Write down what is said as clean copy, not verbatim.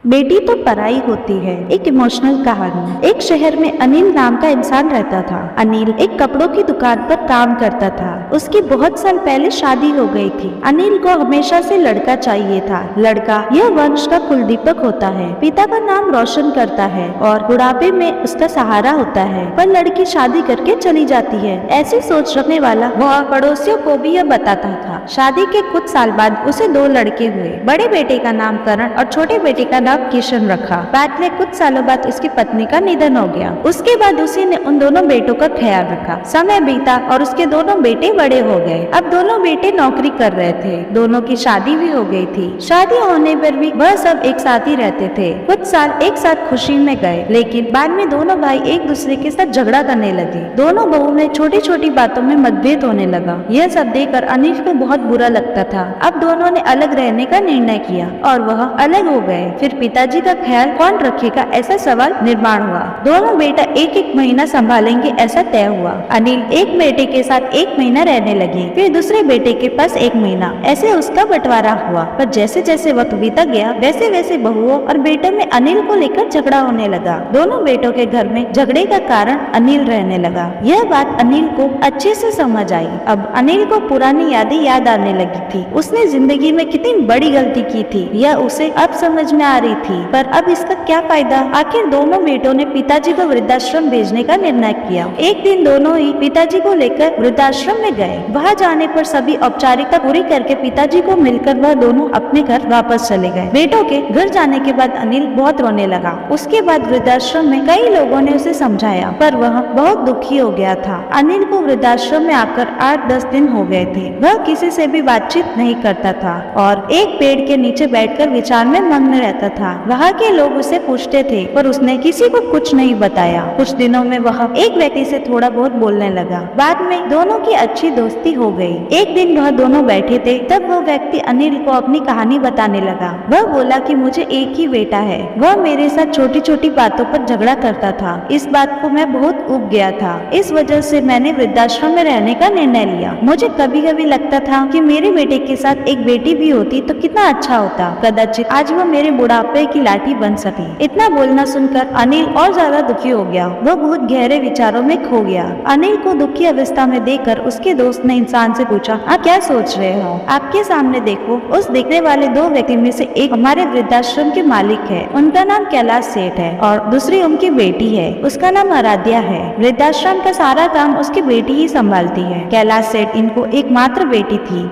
बेटी तो पराई होती है। एक इमोशनल कहानी। एक शहर में अनिल नाम का इंसान रहता था। अनिल एक कपड़ों की दुकान पर काम करता था। उसकी बहुत साल पहले शादी हो गई थी। अनिल को हमेशा से लड़का चाहिए था। लड़का यह वंश का कुलदीपक होता है, पिता का नाम रोशन करता है और बुढ़ापे में उसका सहारा होता है। पर लड़की शादी करके चली जाती है। ऐसी सोच रखने वाला वह पड़ोसियों को भी यह बताता था। शादी के कुछ साल बाद उसे दो लड़के हुए। बड़े बेटे का नाम करण और छोटे बेटे का नाम किशन रखा। बाद में कुछ सालों बाद उसकी पत्नी का निधन हो गया। उसके बाद उसी ने उन दोनों बेटों का ख्याल रखा। समय बीता और उसके दोनों बेटे बड़े हो गए। अब दोनों बेटे नौकरी कर रहे थे। दोनों की शादी भी हो गई थी। शादी होने पर भी वह सब एक साथ ही रहते थे। कुछ साल एक साथ खुशी में गए, लेकिन बाद में दोनों भाई एक दूसरे के साथ झगड़ा करने लगे। दोनों बहू में छोटी छोटी बातों में मतभेद होने लगा। यह सब देखकर अनिल को बहुत बुरा लगता था। अब दोनों ने अलग रहने का निर्णय किया और वह अलग हो गए। फिर पिताजी का ख्याल कौन रखेगा, ऐसा सवाल निर्माण हुआ। दोनों बेटा एक एक महीना संभालेंगे, ऐसा तय हुआ। अनिल एक बेटे के साथ एक महीना रहने लगे, फिर दूसरे बेटे के पास एक महीना। ऐसे उसका बंटवारा हुआ। पर जैसे जैसे वक्त बीता गया, वैसे वैसे बहुओं और बेटों में अनिल को लेकर झगड़ा होने लगा। दोनों बेटों के घर में झगड़े का कारण अनिल रहने लगा। यह बात अनिल को अच्छे से समझ आई। अब अनिल को पुरानी यादें याद आने लगी थी। उसने जिंदगी में कितनी बड़ी गलती की थी, यह उसे अब समझ में आ रही थी। पर अब इसका क्या फायदा। आखिर दोनों बेटों ने पिताजी को वृद्धाश्रम भेजने का निर्णय किया। एक दिन दोनों ही पिताजी को लेकर वृद्धाश्रम में गए। वहां जाने पर सभी औपचारिकता पूरी करके पिताजी को मिलकर वह दोनों अपने घर वापस चले गए। बेटों के घर जाने के बाद अनिल बहुत रोने लगा। उसके बाद वृद्धाश्रम में कई लोगों ने उसे समझाया, पर वह बहुत दुखी हो गया था। अनिल को वृद्धाश्रम में आकर 8-10 दिन हो गए थे। वह किसी से भी बातचीत नहीं करता था और एक पेड़ के नीचे बैठकर विचार में मग्न रहता था। वहाँ के लोग उसे पूछते थे, पर उसने किसी को कुछ नहीं बताया। कुछ दिनों में वह एक व्यक्ति से थोड़ा बहुत बोलने लगा। बाद में दोनों की अच्छी दोस्ती हो गई। एक दिन वह दोनों बैठे थे, तब वह व्यक्ति अनिल को अपनी कहानी बताने लगा। वह बोला कि मुझे एक ही बेटा है। वह मेरे साथ छोटी छोटी बातों पर झगड़ा करता था। इस बात को मैं बहुत ऊब गया था। इस वजह से मैंने वृद्धाश्रम में रहने का निर्णय लिया। मुझे कभी कभी लगता था कि मेरे बेटे के साथ एक बेटी भी होती तो कितना अच्छा होता। कदाचित आज वह मेरे बुढ़ापे की लाठी बन सके। इतना बोलना सुनकर अनिल और ज्यादा दुखी हो गया। वह बहुत गहरे विचारों में खो गया। अनिल को दुखी अवस्था में देखकर उसके दोस्त ने इंसान से पूछा, आप क्या सोच रहे हो? आपके सामने देखो। उस दिखने वाले दो व्यक्ति में से एक हमारे वृद्धाश्रम के मालिक है। उनका नाम कैलाश सेठ है और दूसरी उनकी बेटी है, उसका नाम आराध्या है। वृद्धाश्रम का सारा काम उसकी बेटी ही संभालती है। कैलाश सेठ इनको एकमात्र बेटी थी।